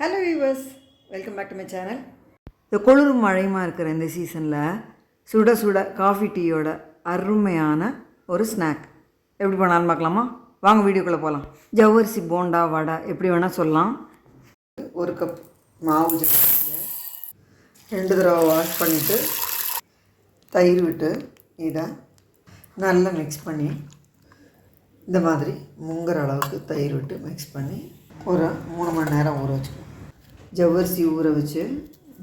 Hello viewers, welcome back to my channel. இந்த குளிரும் மழையுமா இருக்கிற இந்த சீசனில் சுட சுட காஃபி டீயோட அருமையான ஒரு ஸ்நாக் எப்படி பண்ணாலும் பார்க்கலாமா? வாங்க வீடியோக்குள்ளே போகலாம். ஜவ்வரிசி போண்டா வடை எப்படி வேணால் சொல்லலாம். ஒரு கப் மாவு ரெண்டு தடவை வாஷ் பண்ணிவிட்டு தயிர் விட்டு இதை நல்லா மிக்ஸ் பண்ணி இந்த மாதிரி முங்குற அளவுக்கு தயிர் விட்டு மிக்ஸ் பண்ணி ஒரு 3 மணி நேரம் ஊற வச்சுக்கணும். ஜவ்வரிசி ஊற வச்சு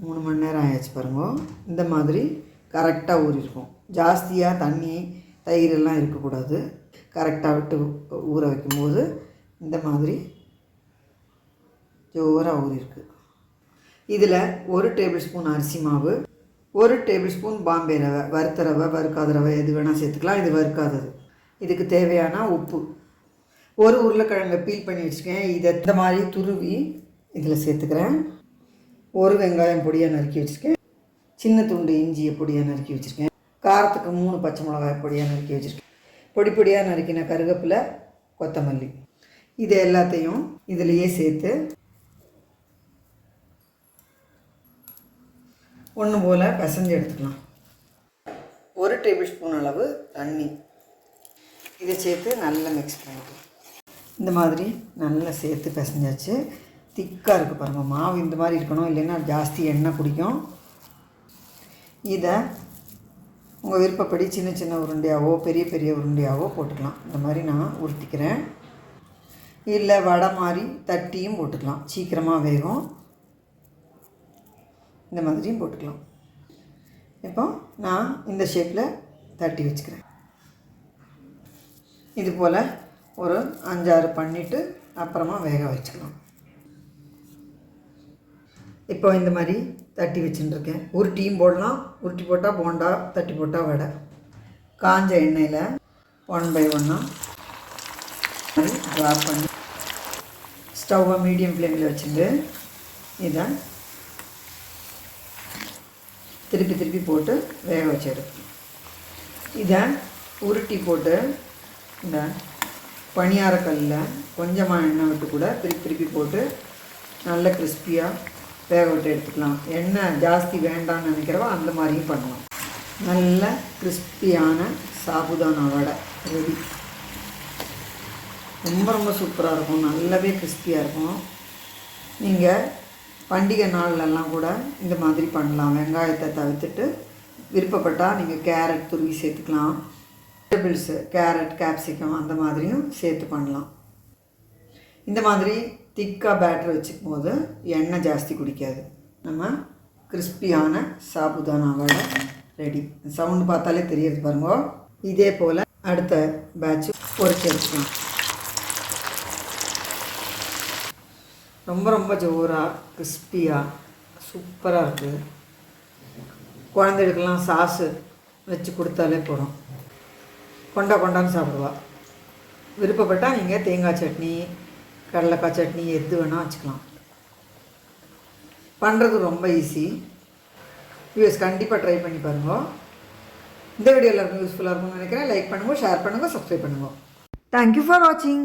3 மணி நேரம் ஆயிடுச்சு பாருங்க. இந்த மாதிரி கரெக்டாக ஊறிருக்கும். ஜாஸ்தியாக தண்ணி தயிரெல்லாம் இருக்கக்கூடாது. கரெக்டாக விட்டு ஊற வைக்கும்போது இந்த மாதிரி ஜோராக ஊறிருக்கு. இதில் 1 டேபிள் ஸ்பூன் அரிசி மாவு, 1 டேபிள் ஸ்பூன் பாம்பே ரவை, வறுத்த ரவை வறுக்காத ரவை எது வேணால் சேர்த்துக்கலாம். இது வறுக்காதது. இதுக்கு தேவையான உப்பு, ஒரு உருளைக்கிழங்கை பீல் பண்ணி வச்சுருக்கேன். இதை இந்த மாதிரி துருவி இதில் சேர்த்துக்கிறேன். ஒரு வெங்காயம் பொடியாக நறுக்கி வச்சுருக்கேன். சின்ன துண்டு இஞ்சியை பொடியாக நறுக்கி வச்சுருக்கேன். காரத்துக்கு 3 பச்சை மிளகாய் பொடியாக நறுக்கி வச்சுருக்கேன். பொடி பொடியாக நறுக்கின கருவேப்பிலை, கொத்தமல்லி, இது எல்லாத்தையும் இதிலையே சேர்த்து ஒன்று போல் பிசைஞ்சு எடுத்துக்கலாம். 1 டேபிள் ஸ்பூன் அளவு தண்ணி இதை சேர்த்து நல்லா மிக்ஸ் பண்ணிக்கலாம். இந்த மாதிரி நல்லா சேர்த்து பிசைஞ்சாச்சு. திக்காக இருக்குது பாருங்கள். மாவு இந்த மாதிரி இருக்கணும், இல்லைன்னா ஜாஸ்தி எண்ணெய் குடிக்கும். இதை உங்கள் விருப்பப்படி சின்ன சின்ன உருண்டையாவோ பெரிய பெரிய உருண்டையாவோ போட்டுக்கலாம். இந்த மாதிரி நான் உருட்டிக்கிறேன். இல்லை வடை மாதிரி தட்டியும் போட்டுக்கலாம், சீக்கிரமாக வேகும். இந்த மாதிரியும் போட்டுக்கலாம். இப்போ நான் இந்த ஷேப்பில் தட்டி வச்சுக்கிறேன். இது போல் ஒரு 5-6 பண்ணிவிட்டு அப்புறமா வேக வச்சுக்கலாம். இப்போ இந்த மாதிரி தட்டி வச்சுட்டுருக்கேன். உருட்டியும் போடலாம், உருட்டி போட்டால் போண்டா, தட்டி போட்டால் வடை. காஞ்ச எண்ணெயில் 1 பை 1 ட்ராப் பண்ணி ஸ்டவ்வை மீடியம் ஃப்ளேமில் வச்சுட்டு இதை திருப்பி திருப்பி போட்டு வேக வச்சு எடுக்கணும். இதை உருட்டி போட்டு இந்த பணியாரக்கல்லில் கொஞ்சமாக எண்ணெய் விட்டு கூட திருப்பி திருப்பி போட்டு நல்ல கிறிஸ்பியாக வேக விட்டு எடுத்துக்கலாம். எண்ணெய் ஜாஸ்தி வேண்டாம்னு நினைக்கிறவோ அந்த மாதிரியும் பண்ணலாம். நல்ல கிறிஸ்பியான சாபுதானா வடை ரெடி. ரொம்ப ரொம்ப சூப்பராக இருக்கும், நல்லாவே கிறிஸ்பியாக இருக்கும். நீங்கள் பண்டிகை நாள்லெல்லாம் கூட இந்த மாதிரி பண்ணலாம். வெங்காயத்தை தவிர்த்துட்டு விருப்பப்பட்டால் நீங்கள் கேரட் துருவி சேர்த்துக்கலாம். வெஜிடபிள்ஸு கேரட், கேப்சிகம் அந்த மாதிரியும் சேர்த்து பண்ணலாம். இந்த மாதிரி திக்காக பேட்டர் வச்சுக்கும் போது எண்ணெய் ஜாஸ்தி குடிக்காது. நம்ம கிறிஸ்பியான சாபுதானா வடை ரெடி. சவுண்டு பார்த்தாலே தெரியுது பாருங்க. இதே போல் அடுத்த பேட்ச் பொரிச்சு வச்சுக்கலாம். ரொம்ப ரொம்ப ஜோராக கிறிஸ்பியாக சூப்பராக இருக்குது. குழந்தைகளுக்கெல்லாம் சாஸு வச்சு கொடுத்தாலே போதும், கொண்டான்னு சாப்பிடுவா. விருப்பப்பட்டால் நீங்கள் தேங்காய் சட்னி, கடலைக்காய் சட்னி எது வேணால் வச்சுக்கலாம். பண்ணுறது ரொம்ப ஈஸி. வியூஸ் கண்டிப்பாக ட்ரை பண்ணி பாருங்கள். இந்த வீடியோ எல்லாருக்கும் யூஸ்ஃபுல்லாக இருக்கும்னு நினைக்கிறேன். லைக் பண்ணுங்கள், ஷேர் பண்ணுங்கள், சப்ஸ்கிரைப் பண்ணுங்கள். தேங்க்யூ ஃபார் வாட்சிங்.